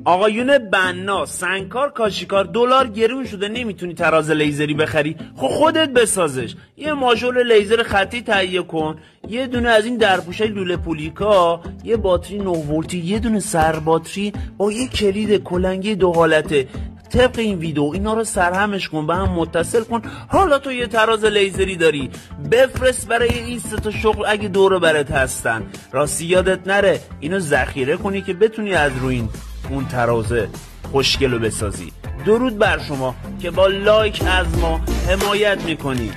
آقایون بنا، سنگکار، کاشیکار، دلار گرون شده نمیتونی تراز لیزری بخری، خب خودت بسازش. یه ماژول لیزر خطی تهیه کن، یه دونه از این درپوشای لوله پولیکا، یه باتری 9 ولتی، یه دونه سر باتری با یه کلید کلنگی 2 حالته. طبق این ویدیو اینا رو سرهمش کن، به هم متصل کن. حالا تو یه تراز لیزری داری، بفرست برای این 3 تا شغل اگه دور برات هستن. راستی یادت نره اینو ذخیره کنی که بتونی از روی اون ترازه خوشگلو بسازی. درود بر شما که با لایک از ما حمایت میکنی.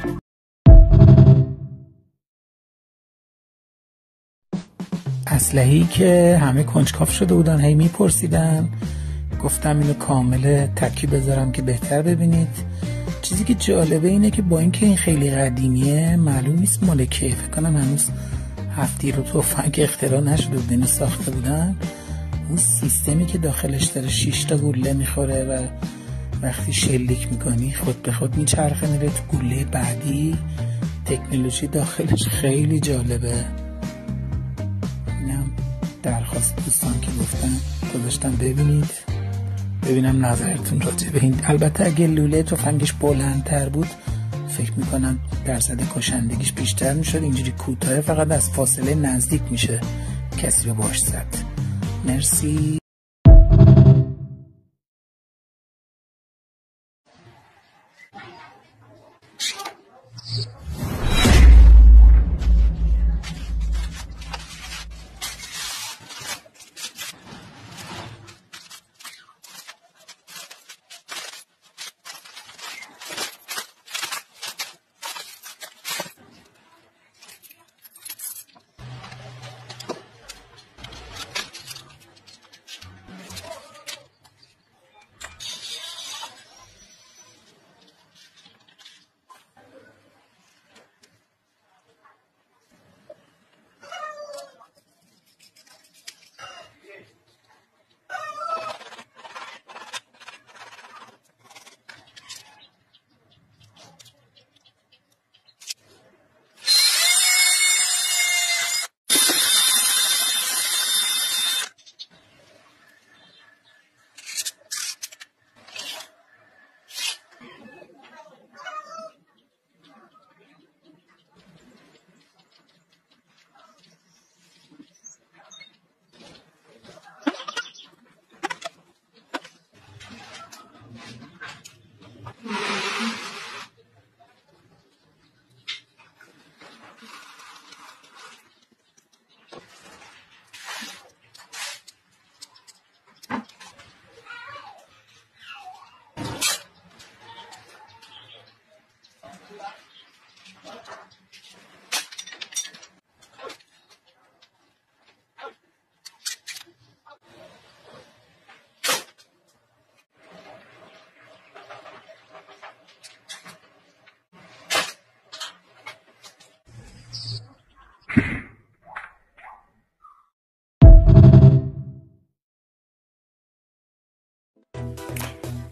اسلحه‌ای که همه کنجکاو شده بودن هی میپرسیدن، گفتم اینو کامل ترکیب بذارم که بهتر ببینید. چیزی که جالبه اینه که با اینکه این خیلی قدیمیه معلوم نیست مال کی، فکر کنم هنوز هفتی رو تفنگ اختراع نشده بود اینو ساخته بودن. اون سیستمی که داخلش داره 6 تا گوله میخوره و وقتی شلیک میکنی خود به خود میچرخه میره تو گوله بعدی. تکنولوژی داخلش خیلی جالبه. اینم درخواست دوستان که گذاشتن ببینید، ببینم نظرتون راجع به این. البته اگه لوله تفنگش بلندتر بود فکر میکنم درصد کشندگیش بیشتر میشد. اینجوری کوتاه فقط از فاصله نزدیک میشه کسی رو باش زد. مرسی.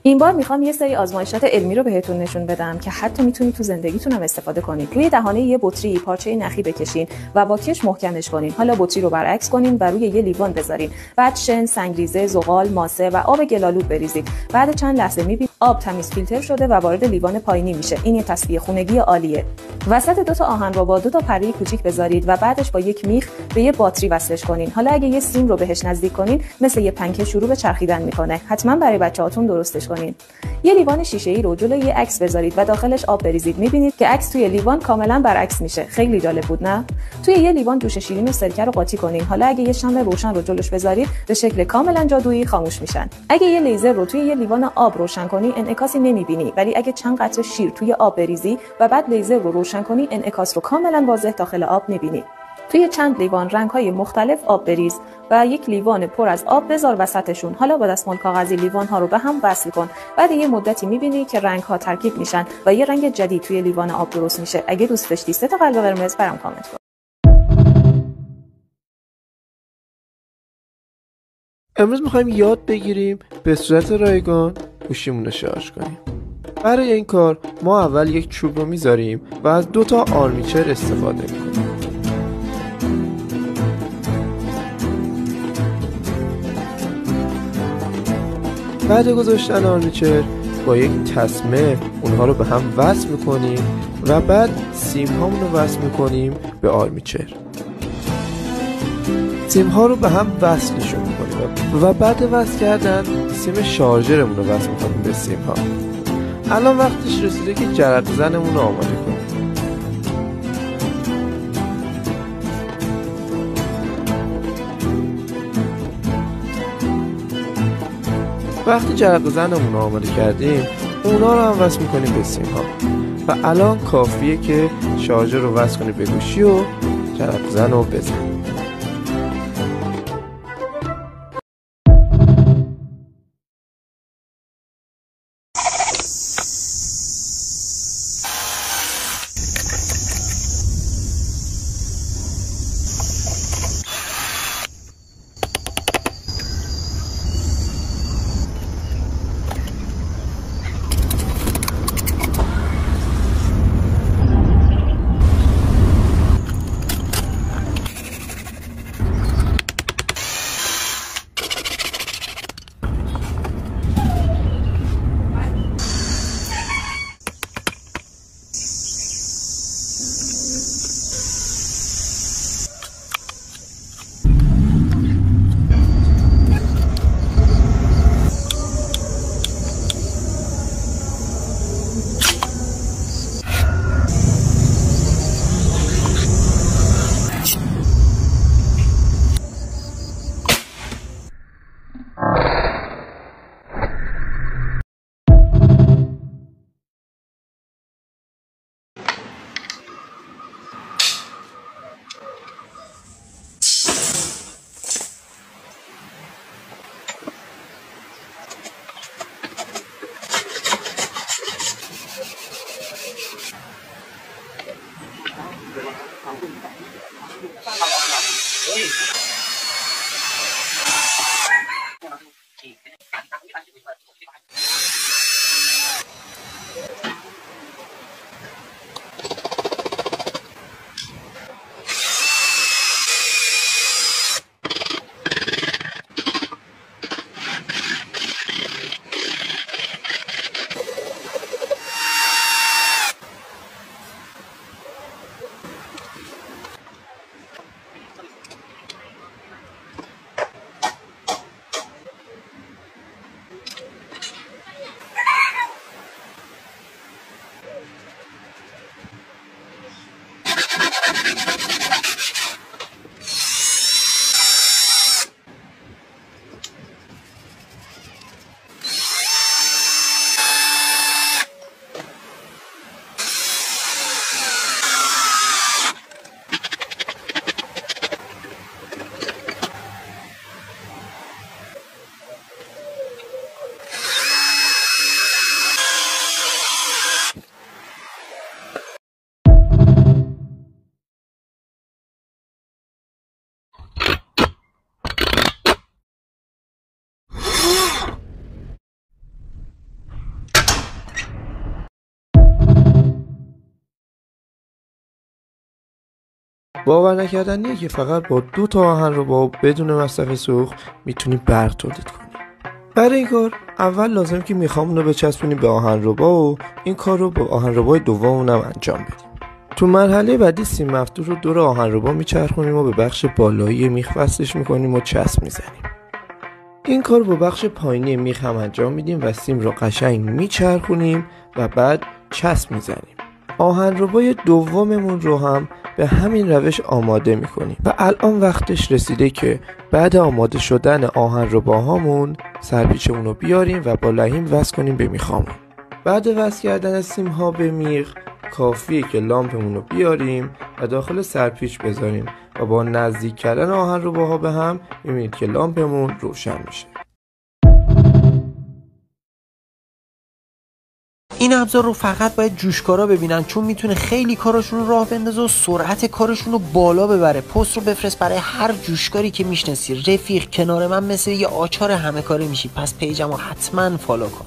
این بار میخوام یه سری آزمایشات علمی رو بهتون نشون بدم که حتی میتونید تو زندگیتون هم استفاده کنید. روی دهانه یه بطری پارچه نخی بکشین و با کش محکمش کنین. حالا بطری رو برعکس کنین و روی یه لیوان بذارین. بعد شن، سنگریزه، زغال، ماسه و آب گلالود بریزید. بعد چند لحظه میبینید آب تمیز فیلتر شده و وارد لیوان پایینی میشه. این یه تصفیه خونگی عالیه. وسط 2 تا آهن رو با 2 تا پره کوچیک بذارید و بعدش با یک میخ به یه باتری وصلش کنین. حالا اگه یه سیم رو بهش نزدیک کنین مثل یه پنکه شروع به چرخیدن میکنه. حتما برای بچه‌هاتون درستش کنین. یه لیوان شیشه‌ای رو جلوی یه عکس بذارید و داخلش آب بریزید. می‌بینید که عکس توی لیوان کاملا برعکس میشه. خیلی جالب بود نه؟ توی یه لیوان جوش شیرین و سرکه رو قاطی کنین. حالا اگه یه شمع روشن رو جلوش بذارید به شکل کاملا جادویی خاموش میشن. اگه یه لیزر رو توی یه لیوان آب روشن کنی انعکاسی نمی‌بینی، ولی اگه چند قطره شیر توی آب بریزی و بعد لیزر رو روشن کنی انعکاس رو کاملا واضح داخل آب می‌بینی. توی چند لیوان رنگ‌های مختلف آب بریز و یک لیوان پر از آب بذار وسطشون. حالا با دستمال کاغذی لیوان‌ها رو به هم وصل کن. بعد یه مدتی می‌بینی که رنگ‌ها ترکیب میشن و یه رنگ جدید توی لیوان آب درست میشه. اگه دوست داشتی 3 تا قلب قرمز برام کامنت کن. امروز می‌خوایم یاد بگیریم به صورت رایگان گوشیمون رو شارژ کنیم. برای این کار ما اول یک چوب رو می‌ذاریم و از 2 تا آرمیچر استفاده می‌کنیم. بعد گذاشتن آرمیچر با یک تسمه اونها رو به هم وصل میکنیم و بعد سیم هامون رو وصل میکنیم به آرمیچر. سیم ها رو به هم وصلشون میکنیم و بعد وصل کردن سیم شارژرمون رو وصل میکنیم به سیم ها. الان وقتش رسیده که جرق زنمون رو آماده کنیم. وقتی جرق زنمون رو آماده کردیم اونا رو هم وصل میکنیم به سیم ها و الان کافیه که شارژر رو وصل کنیم به گوشی و جرق زن رو بزن. باور نکردنیه که فقط با 2 تا آهنربا بدون مصرف سوخت میتونی برق تولید کنی. برای این کار اول لازم که میخوامون رو بچسبونیم به آهنربا و این کار رو با آهنربای دوممون هم انجام بدیم. تو مرحله بعدی سیم مفتوح رو دور آهنربا میچرخونیم و به بخش بالایی میخ وصلش میکنیم و چسب میزنیم. این کار با بخش پایینی میخ هم انجام میدیم و سیم رو قشنگ میچرخونیم و بعد چسب میزنیم. آهنربای دوممون رو هم به همین روش آماده میکنیم و الان وقتش رسیده که بعد آماده شدن آهنرباهامون سرپیچمون رو بیاریم و با لحیم وصل کنیم به میخامون. بعد وصل کردن سیم ها به میخ کافیه که لامپمون رو بیاریم و داخل سرپیچ بذاریم و با نزدیک کردن آهنرباها به هم میبینید که لامپمون روشن میشه. این ابزار رو فقط باید جوشکارا ببینن، چون میتونه خیلی کاراشون رو راه بندازه و سرعت کارشون رو بالا ببره. پست رو بفرست برای هر جوشکاری که میشناسی. رفیق کنار من مثل یه آچار همه کاری میشی، پس پیجم رو حتما فالو کن.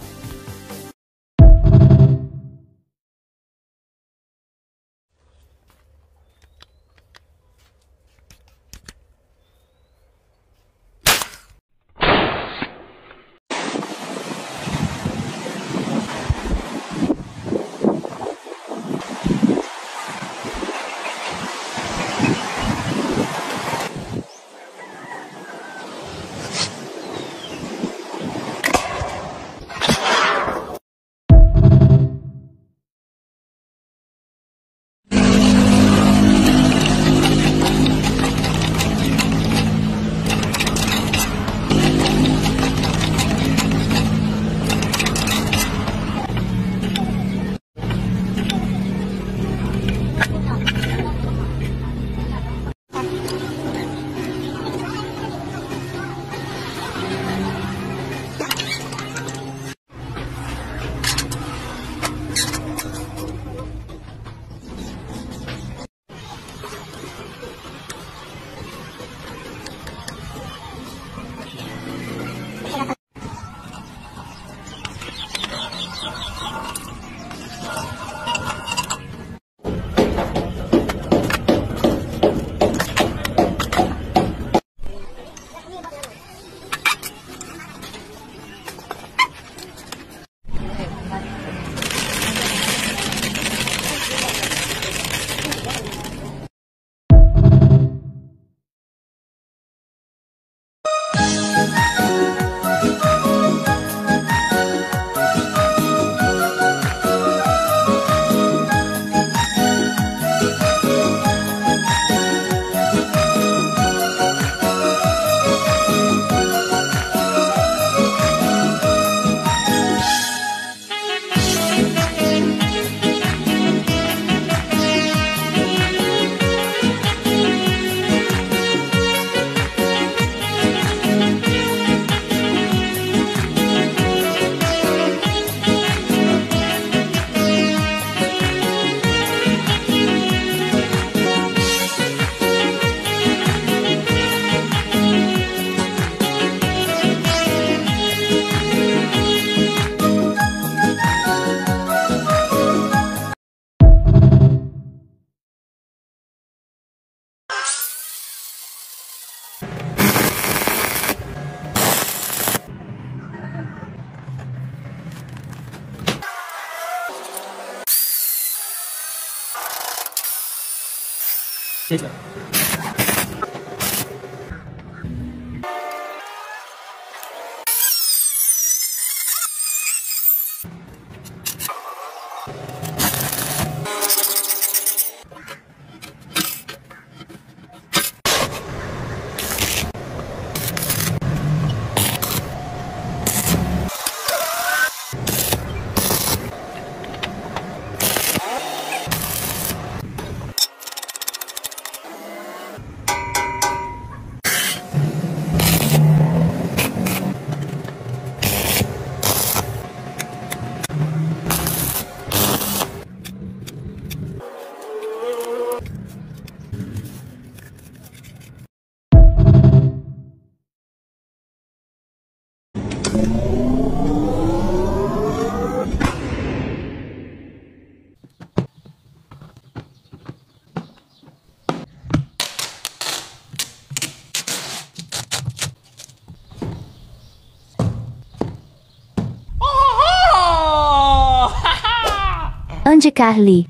Onde Carly?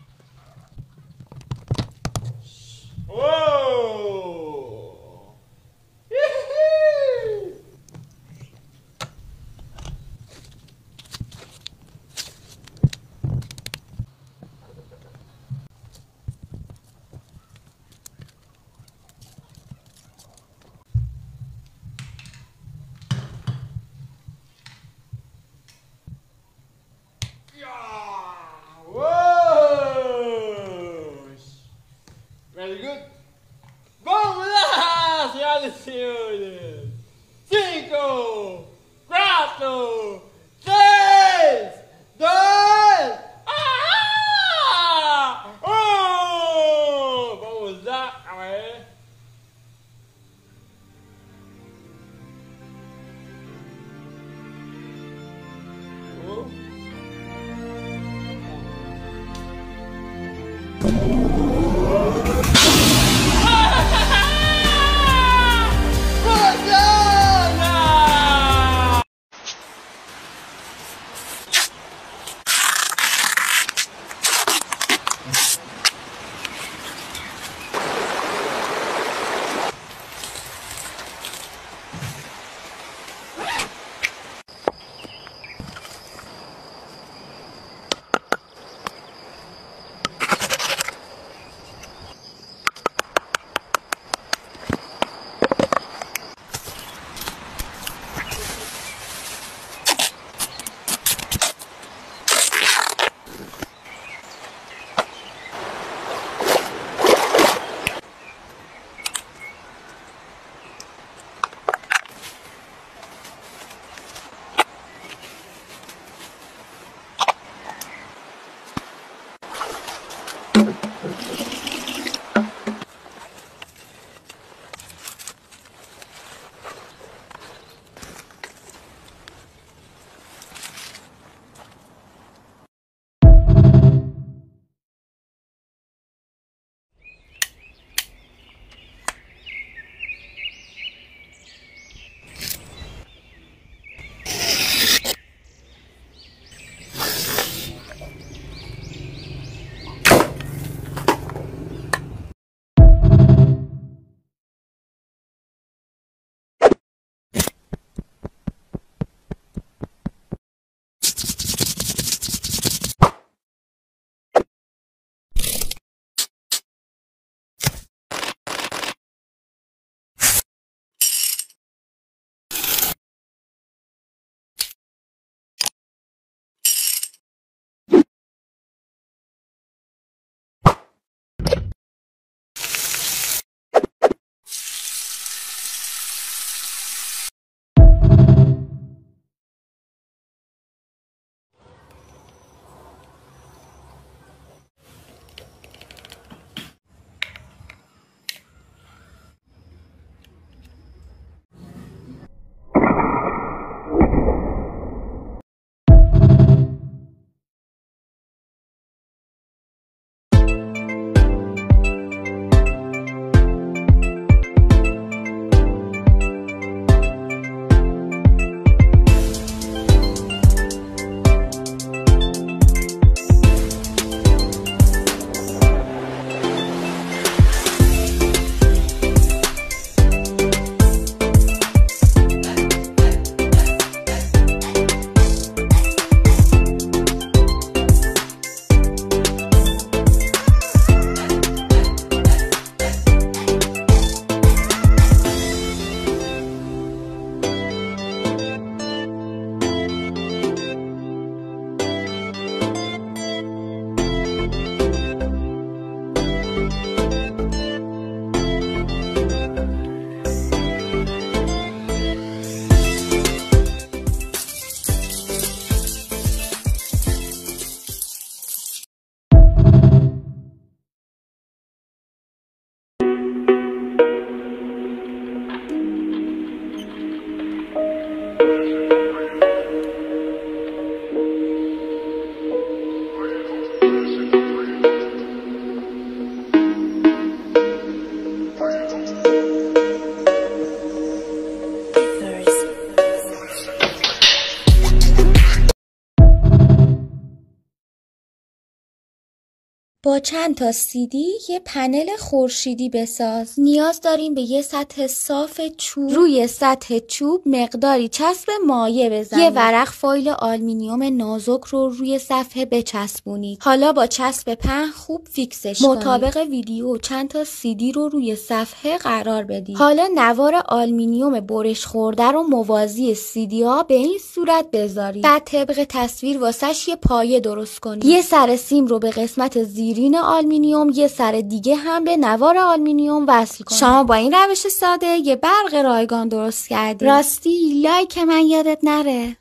Very good. Vamos lá, senhoras e senhores. 5, 4, 3, 2, 1. Vamos lá, calma aí. با چند تا CD یه پنل خورشیدی بساز. نیاز داریم به یه سطح صاف چوب. روی سطح چوب مقداری چسب مایع بزنید. یه ورق فایل آلومینیوم نازک رو روی صفحه بچسبونید. حالا با چسب پهن خوب فیکسش کنید. مطابق ویدیو چند تا CD رو روی صفحه قرار بدید. حالا نوار آلومینیوم برش خورده رو موازی CD ها به این صورت بذارید. بعد طبق تصویر واسش یه پایه درست کنید. یه سر سیم رو به قسمت زیرین آلومینیوم، یه سر دیگه هم به نوار آلومینیوم وصل کنید. شما با این روش ساده یه برق رایگان درست کردید. راستی لایک من یادت نره.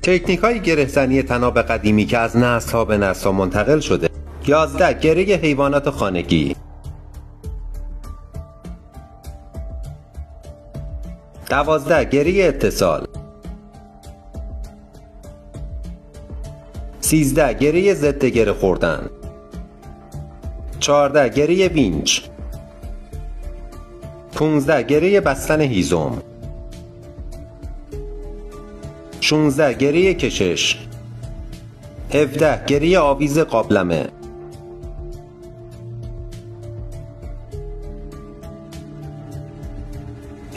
تکنیک‌های گره‌زنی طناب قدیمی که از نسل‌ها به نسل‌ها منتقل شده. 11. گره حیوانات خانگی. 12. گره اتصال. 13. گره ضد گره خوردن. 14. گره وینچ. 15. گره بستن هیزم. 16. گره کشش. 17. گره آویز قابلمه.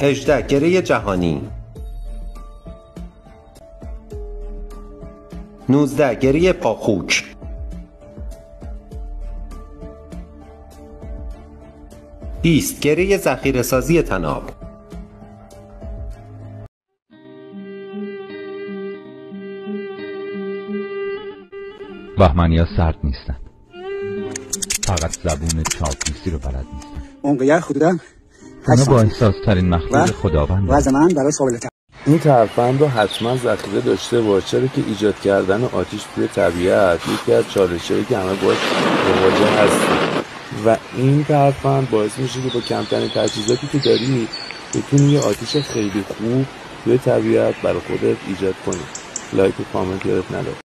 18 گره جهانی. 19 گره پاخوک. 20 گره ذخیره‌سازی طناب. بهمنی‌ها سرد نیستن، فقط زبون چاپلوسی رو بلد نیستن. اونقدر خودم اونا با احساس ترین مخلوق خداوند و زمان برای قابل این ترفند رو حتما ذخیره داشته باش، چرا که ایجاد کردن آتش توی طبیعت یکی از چالش‌هایی که همه باهاش مواجه هستن و این ترفند باعث میشه که با کمترین تجهیزاتی که داری بتونی یه آتش خیلی خوب توی طبیعت برای خودت ایجاد کنی. لایک و کامنت یادت نره.